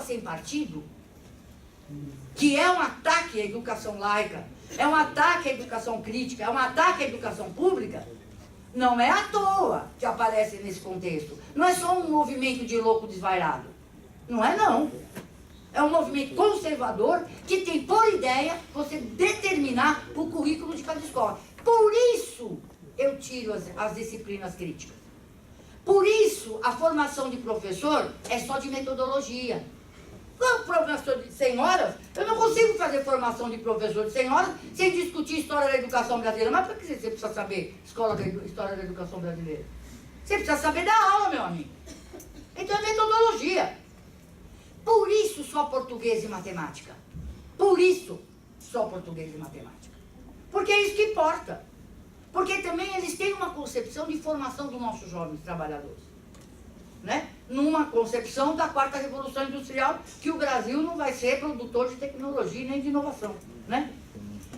sem partido, que é um ataque à educação laica, é um ataque à educação crítica, é um ataque à educação pública, não é à toa que aparece nesse contexto. Não é só um movimento de louco desvairado. Não é, não. É um movimento conservador que tem por ideia você determinar o currículo de cada escola. Por isso eu tiro as disciplinas críticas. Por isso a formação de professor é só de metodologia. Como professor de 100 horas, eu não consigo fazer formação de professor de 100 horas sem discutir história da educação brasileira. Mas por que você precisa saber história da educação brasileira? Você precisa saber da aula, meu amigo. Então é metodologia. Por isso só português e matemática. Por isso só português e matemática. Porque é isso que importa. Porque também eles têm uma concepção de formação dos nossos jovens trabalhadores. Né? Numa concepção da quarta revolução industrial, que o Brasil não vai ser produtor de tecnologia nem de inovação. Né?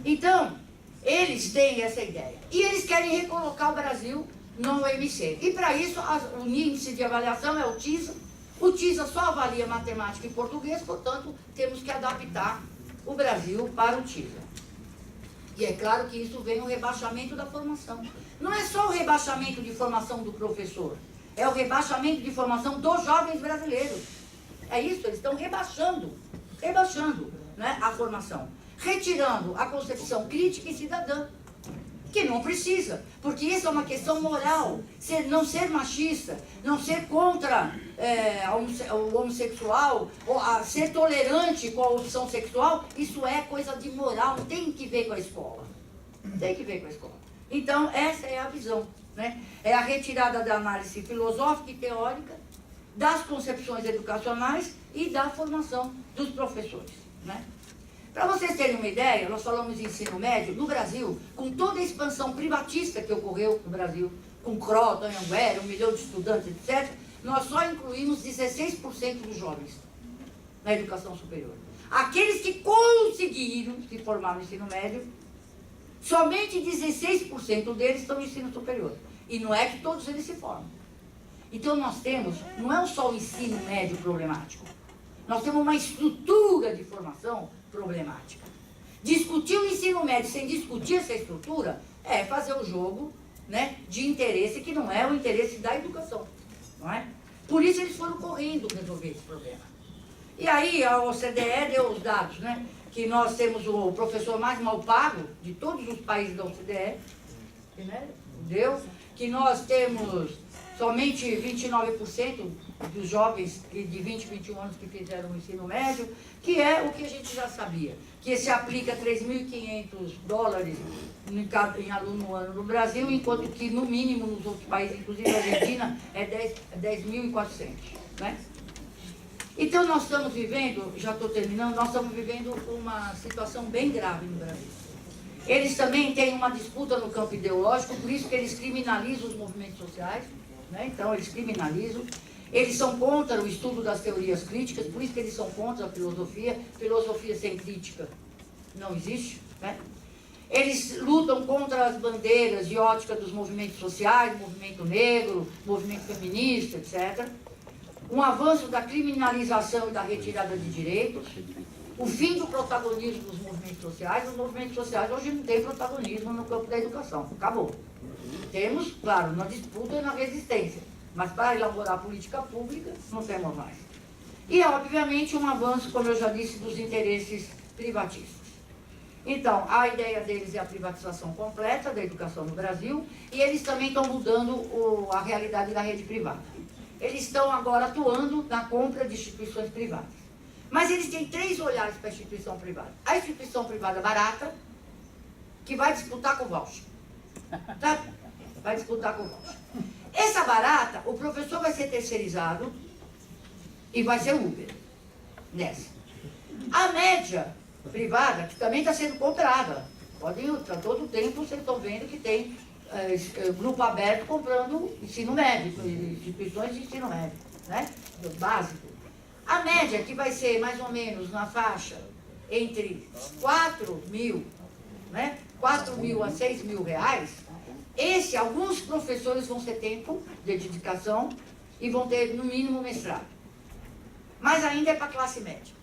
Então, eles têm essa ideia. E eles querem recolocar o Brasil no OMC. E para isso, o índice de avaliação é o TISA. O TISA só avalia matemática e português, portanto, temos que adaptar o Brasil para o TISA. E é claro que isso vem o rebaixamento da formação. Não é só o rebaixamento de formação do professor, é o rebaixamento de formação dos jovens brasileiros. É isso, eles estão rebaixando, né, a formação. Retirando a concepção crítica e cidadã, que não precisa, porque isso é uma questão moral. Não ser machista, não ser contra o homossexual, ou ser tolerante com a opção sexual, isso é coisa de moral, tem que ver com a escola. Tem que ver com a escola. Então, essa é a visão. Né? É a retirada da análise filosófica e teórica, das concepções educacionais e da formação dos professores. Né? Para vocês terem uma ideia, nós falamos de ensino médio, no Brasil, com toda a expansão privatista que ocorreu no Brasil, com Croton, Anhanguera, 1 milhão de estudantes, etc., nós só incluímos 16% dos jovens na educação superior. Aqueles que conseguiram se formar no ensino médio, somente 16% deles estão no ensino superior. E não é que todos eles se formam. Então nós temos, não é só o ensino médio problemático, nós temos uma estrutura de formação problemática. Discutir o ensino médio sem discutir essa estrutura é fazer o jogo, né, de interesse que não é o interesse da educação. Não é? Por isso eles foram correndo resolver esse problema. E aí a OCDE deu os dados, né, que nós temos o professor mais mal pago de todos os países da OCDE, né, deu, que nós temos somente 29% dos jovens de 20, 21 anos que fizeram o ensino médio, que é o que a gente já sabia, que se aplica $3.500 em aluno ano no Brasil, enquanto que no mínimo nos outros países, inclusive a Argentina, é 10.400. Né? Então nós estamos vivendo, já estou terminando, nós estamos vivendo uma situação bem grave no Brasil. Eles também têm uma disputa no campo ideológico, por isso que eles criminalizam os movimentos sociais, né? Então eles criminalizam. Eles são contra o estudo das teorias críticas, por isso que eles são contra a filosofia. Filosofia sem crítica não existe. Né? Eles lutam contra as bandeiras e ótica dos movimentos sociais, movimento negro, movimento feminista, etc. Um avanço da criminalização e da retirada de direitos. O fim do protagonismo dos movimentos sociais. Os movimentos sociais hoje não têm protagonismo no campo da educação. Acabou. Temos, claro, na disputa e na resistência. Mas para elaborar política pública, não temos mais. E, obviamente, um avanço, como eu já disse, dos interesses privatistas. Então, a ideia deles é a privatização completa da educação no Brasil, e eles também estão mudando a realidade da rede privada. Eles estão agora atuando na compra de instituições privadas. Mas eles têm 3 olhares para a instituição privada. A instituição privada barata, que vai disputar com o voucher. Tá? Vai disputar com o voucher. Essa barata, o professor vai ser terceirizado e vai ser Uber nessa. A média privada, que também está sendo comprada, a todo tempo vocês estão vendo que tem grupo aberto comprando ensino médio, instituições de ensino médio, né? Básico. A média, que vai ser mais ou menos na faixa entre 4 mil, né? 4 mil a 6 mil reais, alguns professores vão ter tempo de dedicação e vão ter, no mínimo, mestrado. mas ainda é para a classe média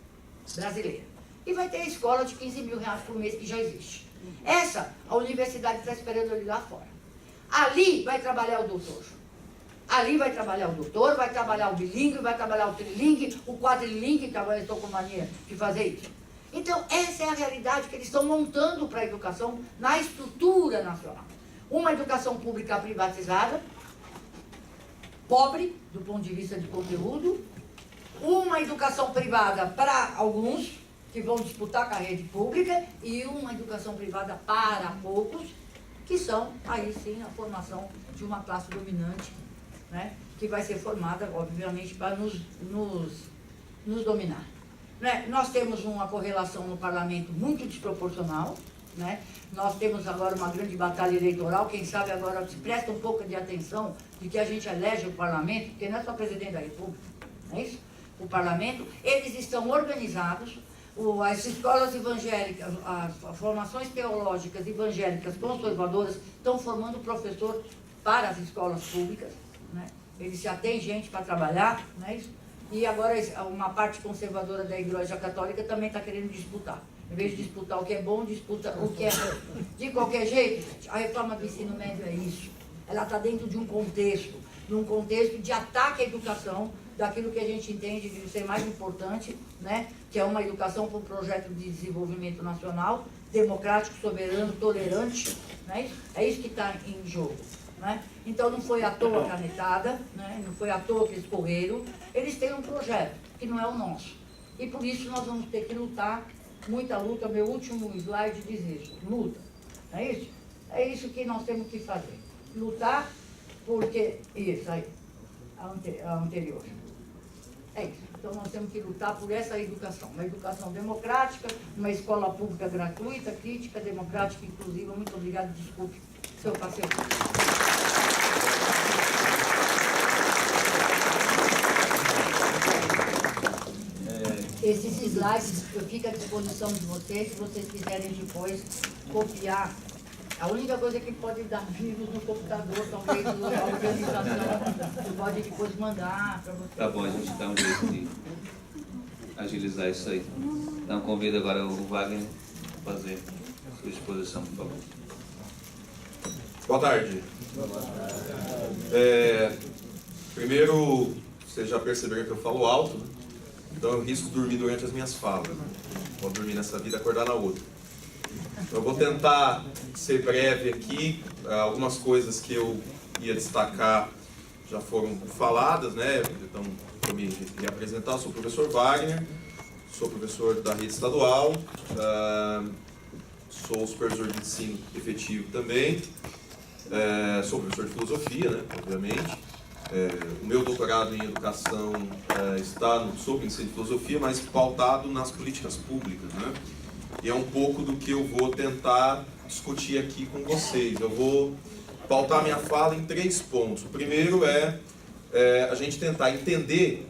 brasileira. E vai ter a escola de 15 mil reais por mês que já existe. Essa, a universidade está esperando ali lá fora. Ali vai trabalhar o doutor. Ali vai trabalhar o doutor, vai trabalhar o bilíngue, vai trabalhar o trilingue, o quadrilingue, que agora eu estou com mania de fazer isso. Então, essa é a realidade que eles estão montando para a educação na estrutura nacional. Uma educação pública privatizada, pobre do ponto de vista de conteúdo, uma educação privada para alguns, que vão disputar a rede pública, e uma educação privada para poucos, que são, aí sim, a formação de uma classe dominante, né, que vai ser formada, obviamente, para nos dominar. Né? Nós temos uma correlação no parlamento muito desproporcional, né? Nós temos agora uma grande batalha eleitoral, quem sabe agora se presta um pouco de atenção de que a gente elege o parlamento, porque não é só presidente da República, não é isso? O parlamento, eles estão organizados, as escolas evangélicas, as formações teológicas evangélicas conservadoras estão formando professor para as escolas públicas, né? Eles já têm gente para trabalhar, não é isso? E agora uma parte conservadora da Igreja Católica também está querendo disputar. Em vez de disputar o que é bom, disputa o que é ruim. De qualquer jeito, a reforma do ensino médio é isso. Ela está dentro de um contexto de ataque à educação, daquilo que a gente entende de ser mais importante, né? Que é uma educação com um projeto de desenvolvimento nacional, democrático, soberano, tolerante. Né? É isso que está em jogo. Né? Então não foi à toa a canetada, né? Não foi à toa que eles correram. Eles têm um projeto que não é o nosso. E por isso nós vamos ter que lutar, muita luta. Meu último slide diz isso, luta. Não é isso? É isso que nós temos que fazer. Lutar porque... Isso aí, a anterior. É isso. Então nós temos que lutar por essa educação. Uma educação democrática, uma escola pública gratuita, crítica, democrática, inclusiva. Muito obrigado, desculpe, seu parceiro. Esses slides eu fico à disposição de vocês, se vocês quiserem depois copiar. A única coisa que pode dar vírus no computador, talvez a organização, você pode depois mandar para vocês. Tá bom, a gente dá um jeito de agilizar isso aí. Então convido agora o Wagner a fazer a sua exposição, por favor. Boa tarde. Primeiro, vocês já perceberam que eu falo alto, né? Então eu risco dormir durante as minhas falas. Né? Vou dormir nessa vida e acordar na outra. Eu vou tentar ser breve aqui. Algumas coisas que eu ia destacar já foram faladas, né? Então, vou me apresentar. Eu sou o professor Wagner, sou professor da rede estadual, sou supervisor de ensino efetivo também, sou professor de filosofia, né? Obviamente. O meu doutorado em educação está sobre ensino de filosofia, mas pautado nas políticas públicas, né? E é um pouco do que eu vou tentar discutir aqui com vocês. Eu vou pautar minha fala em 3 pontos. O primeiro é a gente tentar entender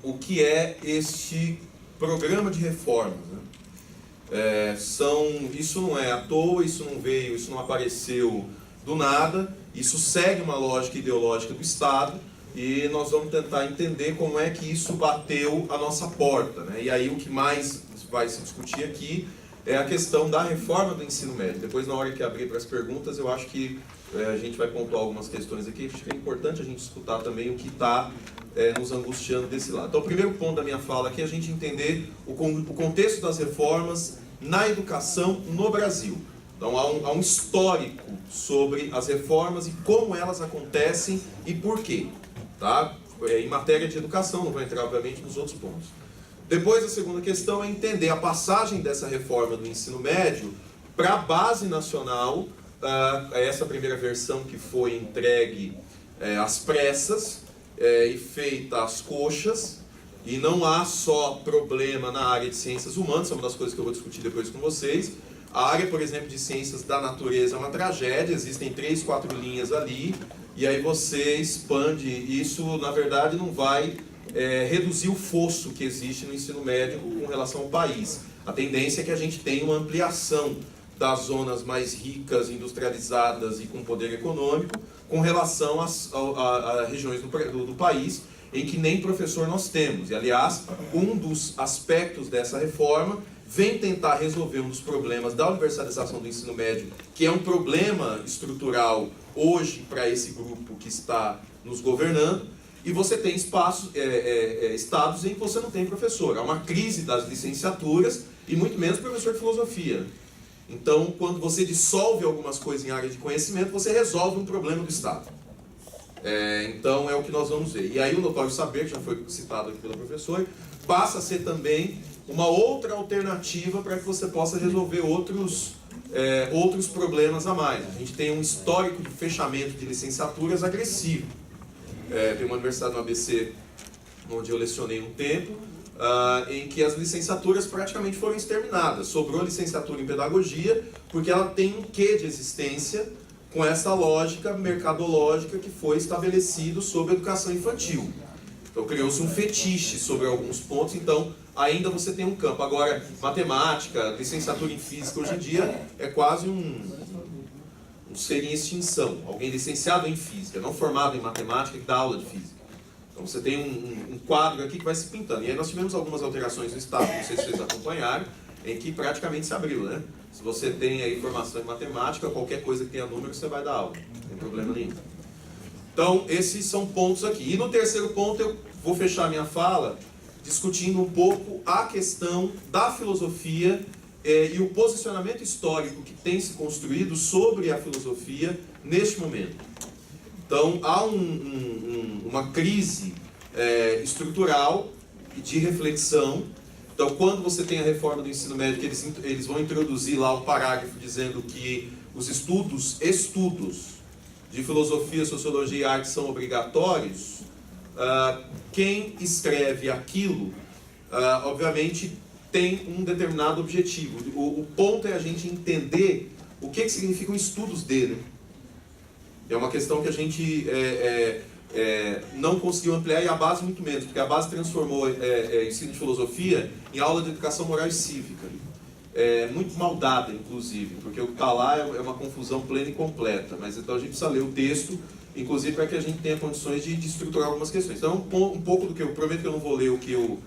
o que é este programa de reformas, né? Isso não é à toa, isso não veio, isso não apareceu do nada, isso segue uma lógica ideológica do Estado e nós vamos tentar entender como é que isso bateu a nossa porta, né? E aí o que mais vai se discutir aqui é a questão da reforma do ensino médio. Depois, na hora que abrir para as perguntas, eu acho que a gente vai pontuar algumas questões aqui. Acho que é importante a gente escutar também o que está nos angustiando desse lado. Então, o primeiro ponto da minha fala aqui é a gente entender o contexto das reformas na educação no Brasil. Então, há um histórico sobre as reformas e como elas acontecem e por quê. Tá? Em matéria de educação, não vou entrar, obviamente, nos outros pontos. Depois, a segunda questão é entender a passagem dessa reforma do ensino médio para a base nacional, essa primeira versão que foi entregue às pressas e feita às coxas, e não há só problema na área de ciências humanas, é uma das coisas que eu vou discutir depois com vocês. A área, por exemplo, de ciências da natureza é uma tragédia, existem 3, 4 linhas ali, e aí você expande isso, na verdade não vai reduzir o fosso que existe no ensino médio com relação ao país. A tendência é que a gente tenha uma ampliação das zonas mais ricas, industrializadas e com poder econômico, com relação a regiões do país, em que nem professor nós temos. E, aliás, um dos aspectos dessa reforma vem tentar resolver um dos problemas da universalização do ensino médio, que é um problema estrutural hoje para esse grupo que está nos governando, e você tem estados em que você não tem professor. Há uma crise das licenciaturas e muito menos professor de filosofia. Então, quando você dissolve algumas coisas em área de conhecimento, você resolve um problema do Estado. Então, é o que nós vamos ver. E aí o notório saber, que já foi citado aqui pela professora, passa a ser também uma outra alternativa para que você possa resolver outros problemas a mais. A gente tem um histórico de fechamento de licenciaturas agressivo. Tem uma universidade no ABC, onde eu lecionei um tempo, em que as licenciaturas praticamente foram exterminadas. Sobrou licenciatura em pedagogia, porque ela tem um quê de existência com essa lógica mercadológica que foi estabelecido sobre a educação infantil. Então criou-se um fetiche sobre alguns pontos, então ainda você tem um campo. Agora, matemática, licenciatura em física, hoje em dia é quase um ser em extinção. Alguém licenciado em física, não formado em matemática, que dá aula de física. Então você tem um quadro aqui que vai se pintando. E aí nós tivemos algumas alterações no Estado, não sei se vocês acompanharam, em que praticamente se abriu, né? Se você tem aí formação em matemática, qualquer coisa que tenha número, você vai dar aula. Não tem problema nenhum. Então, esses são pontos aqui. E no terceiro ponto, eu vou fechar minha fala discutindo um pouco a questão da filosofia e o posicionamento histórico que tem se construído sobre a filosofia neste momento. Então, há uma crise estrutural e de reflexão. Então, quando você tem a reforma do ensino médio, que eles vão introduzir lá o parágrafo dizendo que os estudos de filosofia, sociologia e arte são obrigatórios, quem escreve aquilo, obviamente, tem um determinado objetivo. O ponto é a gente entender o que significam estudos dele. É uma questão que a gente não conseguiu ampliar, e a base muito menos, porque a base transformou ensino de filosofia em aula de educação moral e cívica. Muito mal dada, inclusive, porque o que está lá é uma confusão plena e completa. Mas então a gente precisa ler o texto, inclusive para que a gente tenha condições de estruturar algumas questões. Então, um pouco do que eu prometo que eu não vou ler o que eu